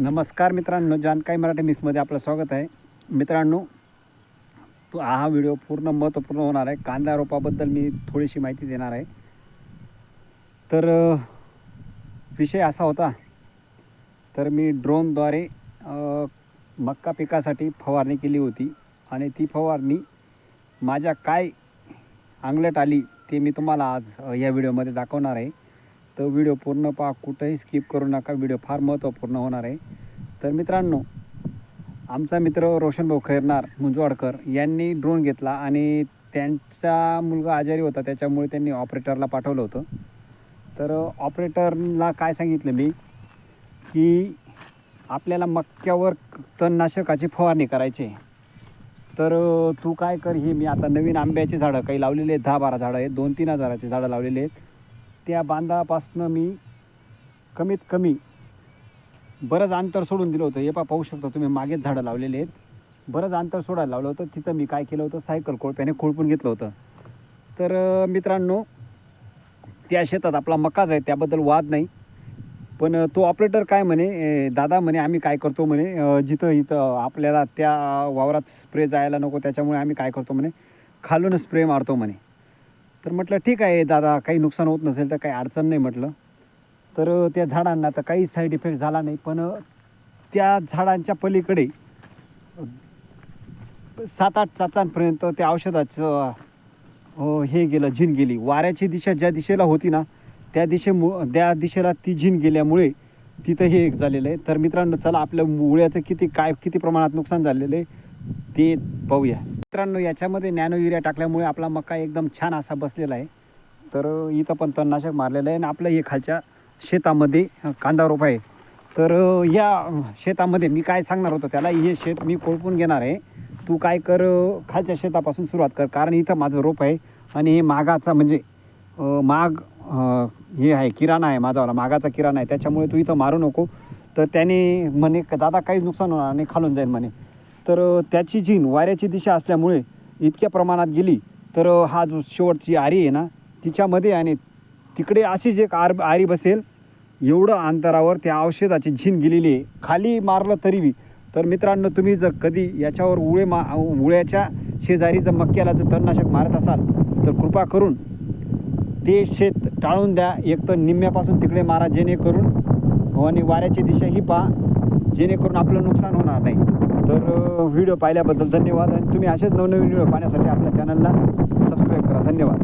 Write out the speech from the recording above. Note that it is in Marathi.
नमस्कार मित्रांनो, जानकारी मराठी मिक्समध्ये आपलं स्वागत आहे. मित्रांनो, हा व्हिडिओ पूर्ण महत्त्वपूर्ण होणार आहे. कांदा रोपाबद्दल मी थोडीशी माहिती देणार आहे. तर विषय असा होता, तर मी ड्रोनद्वारे मक्का पिकासाठी फवारणी केली होती आणि ती फवारणी माझ्या काय अंगलट आली ते मी तुम्हाला आज या व्हिडिओमध्ये दाखवणार आहे. तर व्हिडिओ पूर्ण पहा, कुठंही स्किप करू नका. व्हिडिओ फार महत्त्वपूर्ण होणार आहे. तर मित्रांनो, आमचा मित्र रोशनभाऊ खैरनार मुंजवाडकर यांनी ड्रोन घेतला आणि त्यांचा मुलगा आजारी होता, त्याच्यामुळे त्यांनी ऑपरेटरला पाठवलं होतं. तर ऑपरेटरला काय सांगितलं मी की आपल्याला मक्यावर तणनाशकाची फवारणी करायची आहे. तर तू काय कर, हे मी आता नवीन आंब्याची झाडं काही लावलेली आहेत, 10-12 झाडं आहेत, 2-3 हजाराची झाडं लावलेली आहेत. त्या बांधापासनं मी कमीत कमी बरंच अंतर सोडून दिलं होतं. हे पाहू शकता तुम्ही, मागेच झाडं लावलेले आहेत. बरंच अंतर सोडायला लावलं होतं. तिथं मी काय केलं होतं, सायकल कोळप्याने खोडपून घेतलं होतं. तर मित्रांनो, त्या शेतात आपला मकाच आहे, त्याबद्दल वाद नाही. पण तो ऑपरेटर काय म्हणे, दादा म्हणे आम्ही काय करतो म्हणे, जिथं इथं आपल्याला त्या वावरात स्प्रे जायला नको, त्याच्यामुळे आम्ही काय करतो म्हणे, खालून स्प्रे मारतो म्हणे. तर म्हटलं ठीक आहे दादा, काही नुकसान होत नसेल तर काही अडचण नाही म्हटलं. तर त्या झाडांना तर काही साईड इफेक्ट झाला नाही, पण त्या झाडांच्या पलीकडे 7-8 चाचांपर्यंत त्या औषधाचं हे गेलं, झीन गेली. वाऱ्याची दिशा ज्या दिशेला होती ना, त्या दिशेला ती झीन गेल्यामुळे तिथं हे एक झालेलं आहे. तर मित्रांनो, चला आपल्या मुळ्याचं किती प्रमाणात नुकसान झालेलं आहे ते पाहूया. मित्रांनो, याच्यामध्ये नॅनो युरिया टाकल्यामुळे आपला मका एकदम छान असा बसलेला आहे. तर इथं पण तणनाशक मारलेलं आहे आणि आपलं हे खालच्या शेतामध्ये कांदा रोप आहे. तर या शेतामध्ये मी काय सांगणार होतो त्याला, हे शेत मी कोळपून घेणार आहे. तू काय कर, खालच्या शेतापासून सुरुवात कर, कारण इथं माझं रोप आहे आणि हे मागाचा म्हणजे हे आहे, किराणा आहे माझावाला, मागाचा किराणा आहे. त्याच्यामुळे तू इथं मारू नको. तर त्याने म्हणे दादा काहीच नुकसान होणार नाही, खालून जाईल म्हणे. तर त्याची झीन वाऱ्याची दिशा असल्यामुळे इतक्या प्रमाणात गेली. तर हा जो शेवटची आरी आहे ना, तिच्यामध्ये आणि तिकडे अशीच एक आरी बसेल एवढं अंतरावर त्या औषधाची झीन गेलेली आहे, खाली मारलं तरी बी. तर मित्रांनो, तुम्ही जर कधी याच्यावर उळ्याच्या शेजारी जर मक्याला जर तणनाशक मारत असाल तर कृपा करून ते शेत टाळून द्या. एक तर निम्म्यापासून तिकडे मारा, जेणेकरून आणि वाऱ्याची दिशा ही पहा, जेणेकरून आपलं नुकसान होणार नाही. तर व्हिडिओ पाहिल्याबद्दल धन्यवाद आणि तुम्ही असेच नवनवीन व्हिडिओ पाहण्यासाठी आपल्या चॅनलला सबस्क्राईब करा. धन्यवाद.